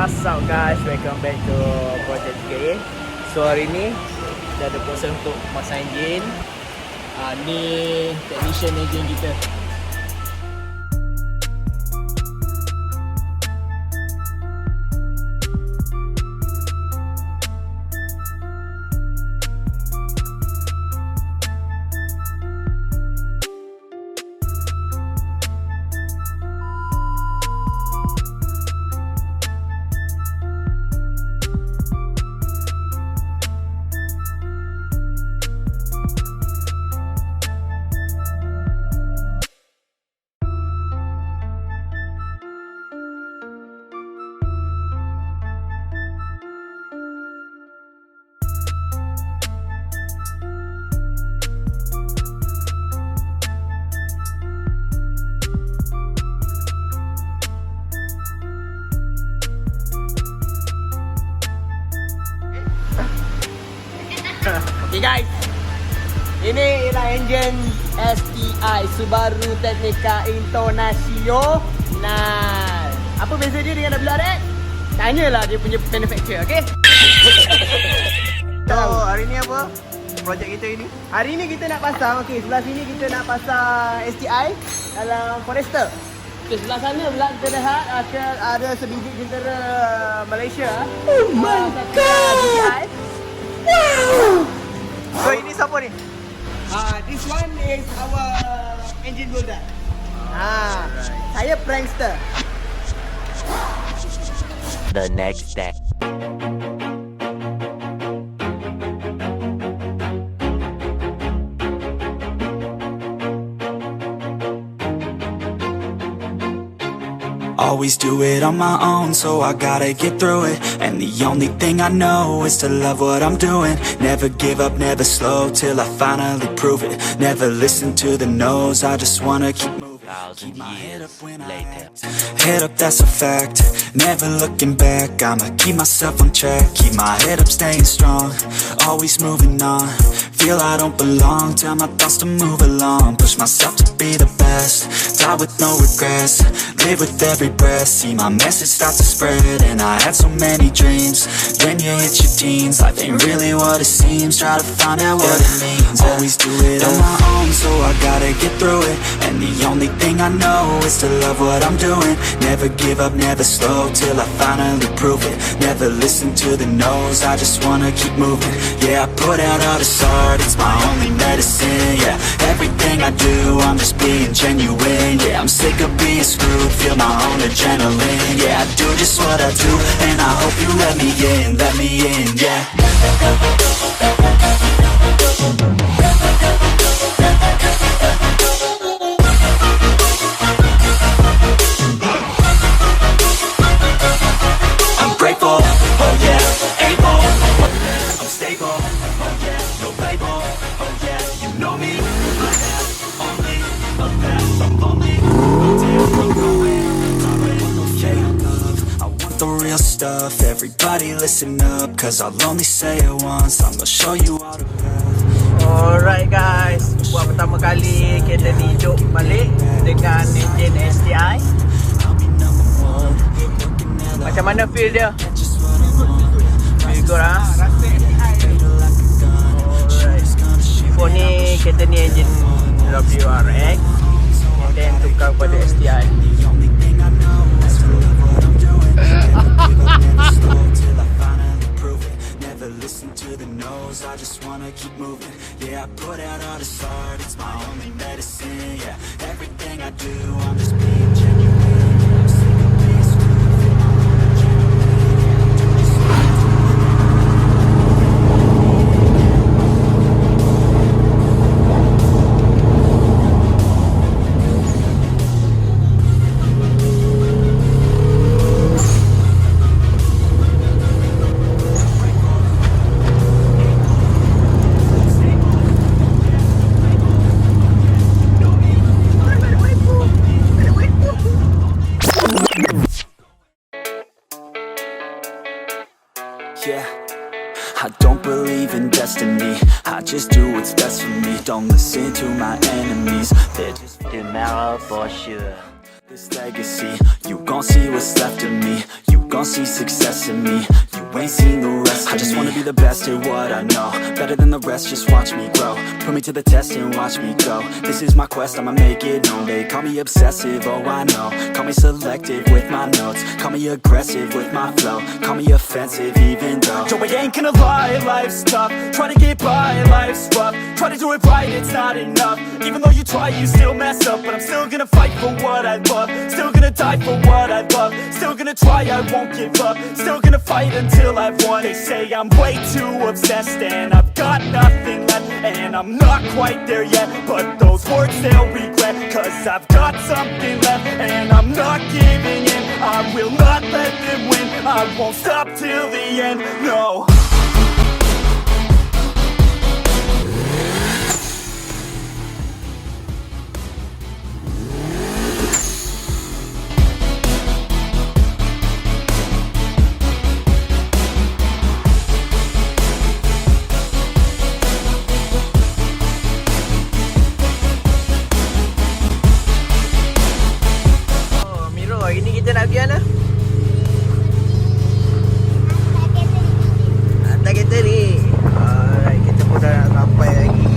What's up guys, welcome back to Project3A. So hari ni kita ada proses untuk masang enjin. Ni technician enjin kita. Okay guys, ini ialah enjin STI Subaru Technica International. Apa beza dia dengan WRX? Tanyalah dia punya manufacturer, okay? So, hari ni apa projek kita ini? Hari ni kita nak pasang, okay, sebelah sini kita nak pasang STI dalam Forester. Okay, sebelah sana pula kita lihat ada sebiji jentera Malaysia. Oh my god! Wow! So ini siapa ni? This one is our engine builder. Saya prankster. The next day. Always do it on my own, so I gotta get through it. And the only thing I know is to love what I'm doing. Never give up, never slow, till I finally prove it. Never listen to the no's, I just wanna keep moving. Keep my head up when I act. Head up, that's a fact. Never looking back, I'ma keep myself on track. Keep my head up, staying strong, always moving on. Feel I don't belong, tell my thoughts to move along. Push myself to be the best, die with no regrets. Live with every breath, see my message start to spread. And I had so many dreams, then you hit your teens. Life ain't really what it seems, try to find out what it means. Always do it on my own, so I gotta get through it. And the only thing I know is to love what I'm doing. Never give up, never slow, till I finally prove it. Never listen to the no's, I just wanna keep moving. Yeah, I put out all this art, it's my only medicine. Yeah, everything I do, I'm just being genuine. Yeah, I'm sick of being screwed, feel my own adrenaline. Yeah, I do just what I do, and I hope you let me in, yeah. I'm grateful, oh yeah, able, I'm stable, oh yeah, no label, oh yeah, you know me. I have only a path, I'm only I want the real stuff, everybody listen up, cause I'll only say it once, I'm gonna show you all the path. Alright guys, buat pertama kali kereta ni hidup balik dengan enjin STI. Macam mana feel dia? Feel good lah. Alright. Before ni kereta ni enjin WRX, then tukar pada STI. Listen to the no's, I just wanna keep moving. Yeah, I put out all this art, it's my only medicine. Yeah, everything I do, I'm just being genuine. Yeah, I'm sick of being screwed, feel my own yeah. I don't believe in destiny, I just do what's best for me. Don't listen to my enemies, they're just Tomorrow for sure. this legacy. You gon' see what's left of me, you gon' don't see success in me. You ain't seen the rest of me. I just wanna be the best at what I know, better than the rest, just watch me grow. Put me to the test and watch me go. This is my quest, I'ma make it known. They call me obsessive, oh I know. Call me selective with my notes. Call me aggressive with my flow. Call me offensive even though Joe, I ain't gonna lie, life's tough. Try to get by, life's rough. Try to do it right, it's not enough. Even though you try, you still mess up. But I'm still gonna fight for what I love. Still gonna die for what I love. Still gonna try, I won't give up. Still gonna fight until I've won. They say I'm way too obsessed and I've got nothing left. And I'm not quite there yet, but those words they'll regret. Cause I've got something left and I'm not giving in. I will not let them win. I won't stop till the end, no. Hari ni kita nak pergi mana? Atas kereta ni. Alright, kita pun dah nak sampai lagi.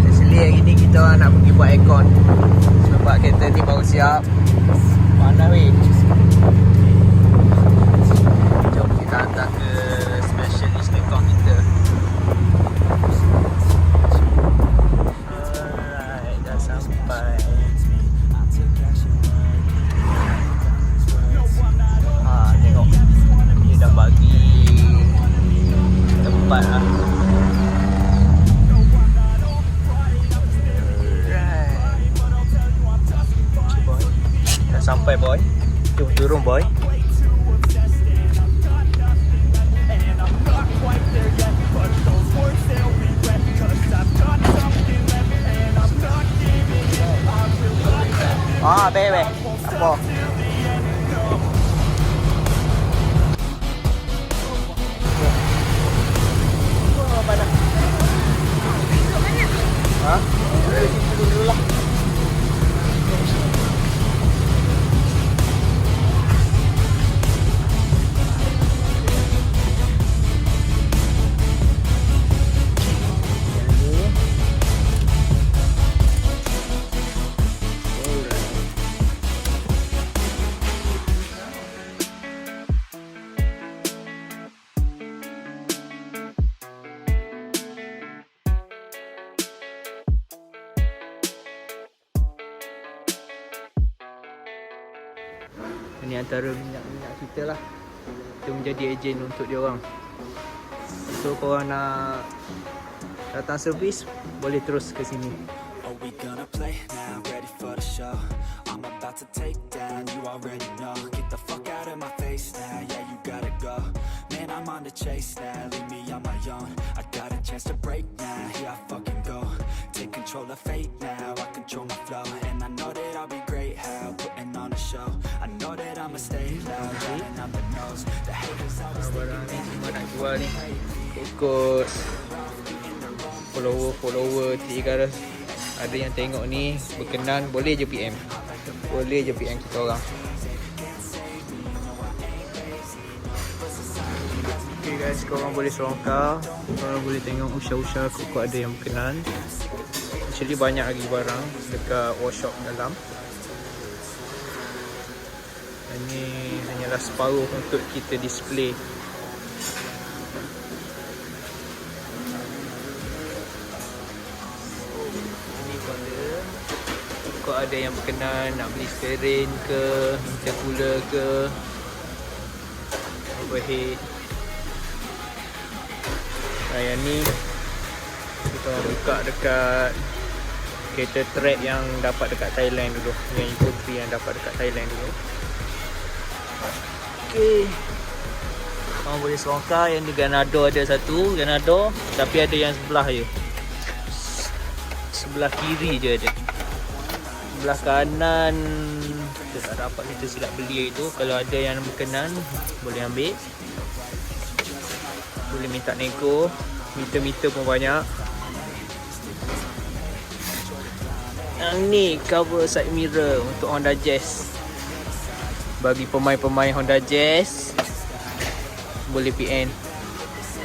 Actually hari ni kita orang nak pergi buat aircon. Sebab kereta ni baru siap. Panas weh. Jom kita hantar ke specialist aircon kita. Alright, dah sampai. Dah bagi tempat lah. Okay boy, dah sampai boy. Jom turun boy. Bebe, apa? Ha? Dulu lah. Ini antara minyak-minyak kita lah. Kita menjadi ejen untuk dia orang. So korang nak datang servis, boleh terus ke sini. Are we gonna play now? Ready for the show? I'm about to take down, you already know. Get the fuck out of my face now, yeah you gotta go. Man, I'm on the chase now, leave me on my own. I got a chance to break now, here I fucking go. Take control of fate now, I control my flow. And I know that I'll be great, how putting on a show. I know that I'ma stay loud, running up the nose. The haters always Barang ni semua nak jual ni. Ikut follower T3A. Ada yang tengok ni berkenan, boleh je PM. Boleh je PM kita orang. Okay guys, korang boleh selongkar. Korang boleh tengok usha-usha kok ada yang berkenan. Actually banyak lagi barang dekat workshop dalam. Ini hanyalah separuh untuk kita display. Kau ada yang berkenan nak beli steering ke, intercooler ke, overhead. Yang ni kita buka dekat kereta track yang dapat dekat Thailand dulu, yang Eco3 yang dapat dekat Thailand dulu. Okay, korang boleh selongkar. Yang di Ganado ada satu, Ganado, tapi ada yang sebelah je, sebelah kiri je ada. Sebelah kanan kita tak dapat, kita silap beli itu. Kalau ada yang berkenan boleh ambil, boleh minta nego. Meter-meter pun banyak. Yang ni cover side mirror untuk Honda Jazz. Bagi pemain-pemain Honda Jazz, boleh PN.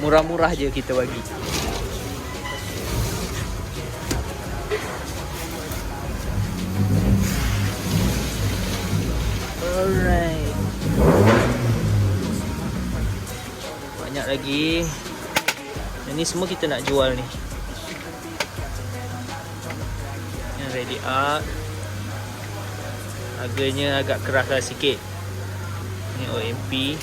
Murah-murah je kita bagi. Alright. Banyak lagi. Yang ni semua kita nak jual ni. Yang ready art. Harganya agak keras lah sikit. Ni OMP.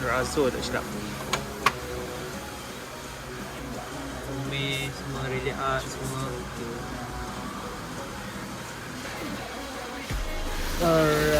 Razo tak silap. Semua ready art semua. Alright.